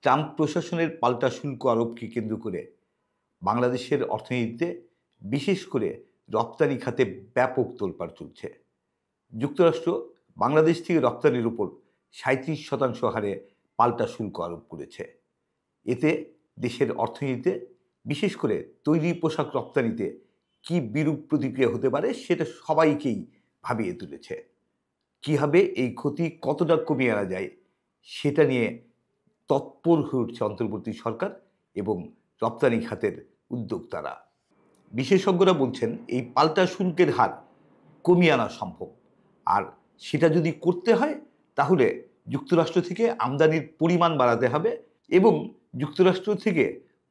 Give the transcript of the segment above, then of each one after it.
Trump প্রশাসনের পাল্টা শুল্ক আরোপকে কেন্দ্র করে বাংলাদেশের অর্থনীতিতে বিশেষ করে রপ্তানি খাতে ব্যাপক তোলপাড় চলছে। যুক্তরাষ্ট্র বাংলাদেশ থেকে রপ্তানির উপর ৩৭% হারে পাল্টা শুল্ক আরোপ করেছে। এতে দেশের অর্থনীতিতে বিশেষ করে তৈরি পোশাক রপ্তানিতে কি বিরূপ প্রতিক্রিয়া হতে পারে সেটা সবাইকেই ভাবিয়ে তুলেছে। কীভাবে এই ক্ষতি কতটা কমিয়ে আনা যায় সেটা নিয়ে তৎপর হয়ে উঠছে অন্তর্বর্তী সরকার এবং রপ্তানি খাতের উদ্যোক্তারা। বিশেষজ্ঞরা বলছেন এই পাল্টা শুল্কের হার কমিয়ে আনা সম্ভব। আর সেটা যদি করতে হয় তাহলে যুক্তরাষ্ট্র থেকে আমদানির পরিমাণ বাড়াতে হবে এবং যুক্তরাষ্ট্র থেকে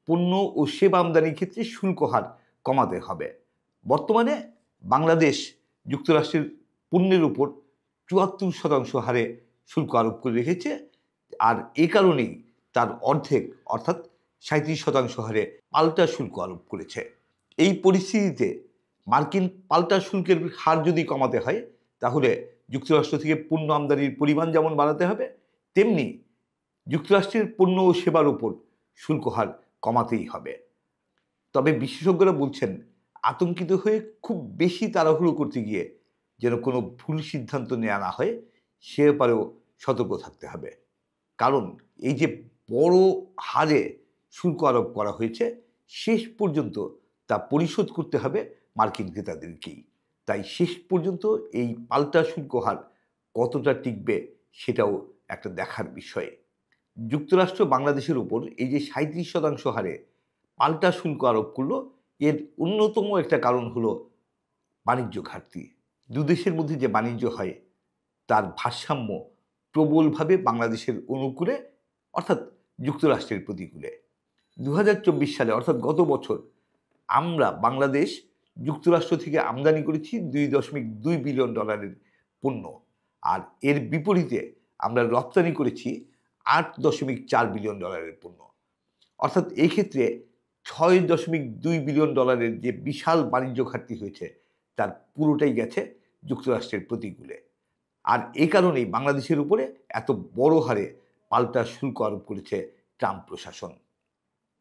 পণ্য ও সেবা আমদানির ক্ষেত্রে শুল্ক হার কমাতে হবে। বর্তমানে বাংলাদেশ যুক্তরাষ্ট্রের পণ্যের উপর ৭৪% হারে শুল্ক আরোপ করে রেখেছে। আর এ কারণেই তার অর্ধেক অর্থাৎ ৩৭% হারে পাল্টা শুল্ক আরোপ করেছে। এই পরিস্থিতিতে মার্কিন পাল্টা শুল্কের হার যদি কমাতে হয় তাহলে যুক্তরাষ্ট্র থেকে পণ্য আমদানির পরিমাণ যেমন বাড়াতে হবে, তেমনি যুক্তরাষ্ট্রের পণ্য ও সেবার উপর শুল্ক হার কমাতেই হবে। তবে বিশেষজ্ঞরা বলছেন আতঙ্কিত হয়ে খুব বেশি তাড়াহুড়ো করতে গিয়ে যেন কোনো ভুল সিদ্ধান্ত নেওয়া না হয় সে ব্যাপারেও সতর্ক থাকতে হবে। কারণ এই যে বড় হারে শুল্ক আরোপ করা হয়েছে শেষ পর্যন্ত তা পরিশোধ করতে হবে মার্কিন ক্রেতাদেরকেই। তাই শেষ পর্যন্ত এই পাল্টা শুল্ক হার কতটা টিকবে সেটাও একটা দেখার বিষয়। যুক্তরাষ্ট্র বাংলাদেশের উপর এই যে ৩৭% হারে পাল্টা শুল্ক আরোপ করলো, এর অন্যতম একটা কারণ হলো বাণিজ্য ঘাটতি। দুদেশের মধ্যে যে বাণিজ্য হয় তার ভারসাম্য প্রবলভাবে বাংলাদেশের অনুকূলে অর্থাৎ যুক্তরাষ্ট্রের প্রতিকূলে। ২০২৪ সালে অর্থাৎ গত বছর আমরা বাংলাদেশ যুক্তরাষ্ট্র থেকে আমদানি করেছি $২.২ বিলিয়ন পণ্য, আর এর বিপরীতে আমরা রপ্তানি করেছি $৮.৪ বিলিয়ন পণ্য। অর্থাৎ এই ক্ষেত্রে $৬.২ বিলিয়ন যে বিশাল বাণিজ্য ঘাটতি হয়েছে তার পুরোটাই গেছে যুক্তরাষ্ট্রের প্রতিকূলে। আর এ কারণেই বাংলাদেশের উপরে এত বড় হারে পাল্টা শুল্ক আরোপ করেছে ট্রাম্প প্রশাসন।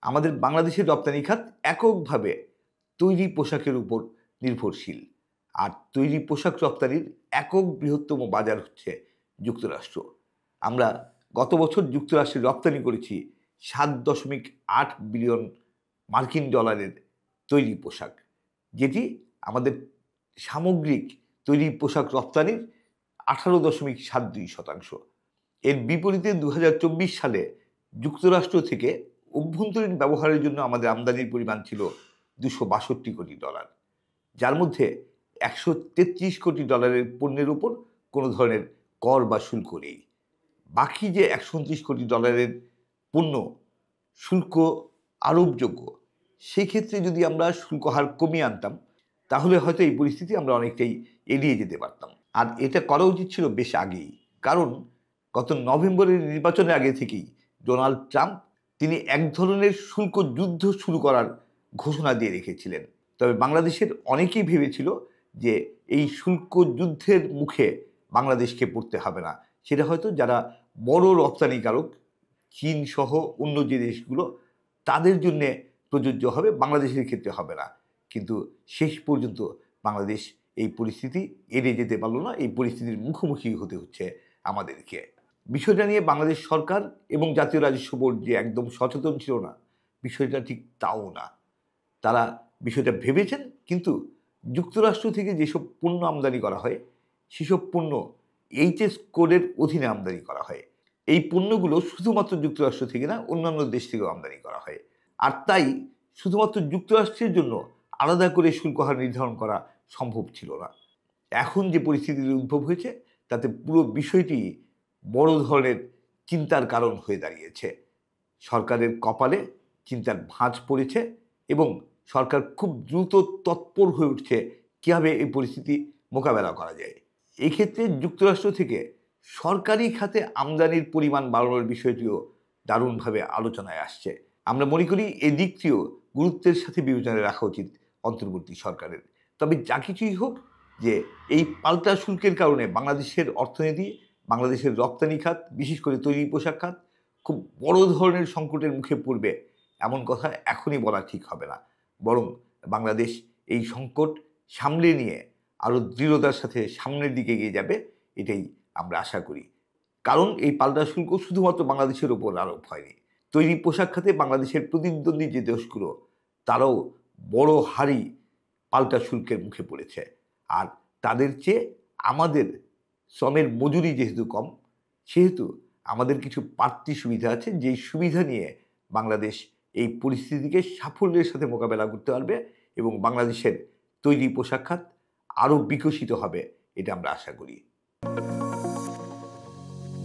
আমাদের বাংলাদেশের রপ্তানি খাত এককভাবে তৈরি পোশাকের উপর নির্ভরশীল, আর তৈরি পোশাক রপ্তানির একক বৃহত্তম বাজার হচ্ছে যুক্তরাষ্ট্র। আমরা গত বছর যুক্তরাষ্ট্রে রপ্তানি করেছি $৭.৮ বিলিয়ন তৈরি পোশাক, যেটি আমাদের সামগ্রিক তৈরি পোশাক রপ্তানির 18.72%। এর বিপরীতে ২০২৪ সালে যুক্তরাষ্ট্র থেকে অভ্যন্তরীণ ব্যবহারের জন্য আমাদের আমদানির পরিমাণ ছিল $২৬২ কোটি, যার মধ্যে $১৩৩ কোটি পণ্যের উপর কোনো ধরনের কর বা শুল্ক নেই। বাকি যে $১২৯ কোটি পণ্য শুল্ক আরোপযোগ্য, সেক্ষেত্রে যদি আমরা শুল্ক হার কমিয়ে আনতাম তাহলে হয়তো এই পরিস্থিতি আমরা অনেকটাই এড়িয়ে যেতে পারতাম। আর এটা করা উচিত ছিল বেশ আগেই, কারণ গত নভেম্বরের নির্বাচনের আগে থেকেই ডোনাল্ড ট্রাম্প তিনি এক ধরনের শুল্ক যুদ্ধ শুরু করার ঘোষণা দিয়ে রেখেছিলেন। তবে বাংলাদেশের অনেকেই ভেবেছিল যে এই শুল্ক যুদ্ধের মুখে বাংলাদেশকে পড়তে হবে না, সেটা হয়তো যারা বড় রপ্তানিকারক চীন সহ অন্য যে দেশগুলো তাদের জন্য প্রযোজ্য হবে, বাংলাদেশের ক্ষেত্রে হবে না। কিন্তু শেষ পর্যন্ত বাংলাদেশ এই পরিস্থিতি এড়িয়ে যেতে পারল না, এই পরিস্থিতির মুখোমুখি হতে হচ্ছে আমাদেরকে। বিষয়টা নিয়ে বাংলাদেশ সরকার এবং জাতীয় রাজস্ব বোর্ড যে একদম সচেতন ছিল না, বিষয়টা ঠিক তাও না। তারা বিষয়টা ভেবেছেন, কিন্তু যুক্তরাষ্ট্র থেকে যেসব পণ্য আমদানি করা হয় সেসব পণ্য এইচএস কোডের অধীনে আমদানি করা হয়। এই পণ্যগুলো শুধুমাত্র যুক্তরাষ্ট্র থেকে না, অন্যান্য দেশ থেকেও আমদানি করা হয়। আর তাই শুধুমাত্র যুক্তরাষ্ট্রের জন্য আলাদা করে শুল্ক হার নির্ধারণ করা সম্ভব ছিল না। এখন যে পরিস্থিতির উদ্ভব হয়েছে তাতে পুরো বিষয়টি বড় ধরনের চিন্তার কারণ হয়ে দাঁড়িয়েছে। সরকারের কপালে চিন্তার ভাঁজ পড়েছে এবং সরকার খুব দ্রুত তৎপর হয়ে উঠছে কীভাবে এই পরিস্থিতি মোকাবেলা করা যায়। এক্ষেত্রে যুক্তরাষ্ট্র থেকে সরকারি খাতে আমদানির পরিমাণ বাড়ানোর বিষয়টিও দারুণভাবে আলোচনায় আসছে। আমরা মনে করি এই দিকটিও গুরুত্বের সাথে বিবেচনায় রাখা উচিত অন্তর্বর্তী সরকারের। তবে যা কিছুই হোক, যে এই পাল্টা শুল্কের কারণে বাংলাদেশের অর্থনীতি, বাংলাদেশের রপ্তানি খাত, বিশেষ করে তৈরি পোশাক খাত খুব বড় ধরনের সংকটের মুখে পড়বে এমন কথা এখনই বলা ঠিক হবে না। বরং বাংলাদেশ এই সংকট সামলে নিয়ে আরও দৃঢ়তার সাথে সামনের দিকে এগিয়ে যাবে, এটাই আমরা আশা করি। কারণ এই পাল্টা শুল্ক শুধুমাত্র বাংলাদেশের ওপর আরোপ হয়নি। তৈরি পোশাক খাতে বাংলাদেশের প্রতিদ্বন্দ্বী যে দেশগুলো, তারাও বড় হারে পাল্টা শুল্কের মুখে পড়েছে। আর তাদের চেয়ে আমাদের শ্রমের মজুরি যেহেতু কম, সেহেতু আমাদের কিছু বাড়তি সুবিধা আছে, যেই সুবিধা নিয়ে বাংলাদেশ এই পরিস্থিতিকে সাফল্যের সাথে মোকাবেলা করতে পারবে এবং বাংলাদেশের তৈরি পোশাক খাত আরও বিকশিত হবে, এটা আমরা আশা করি।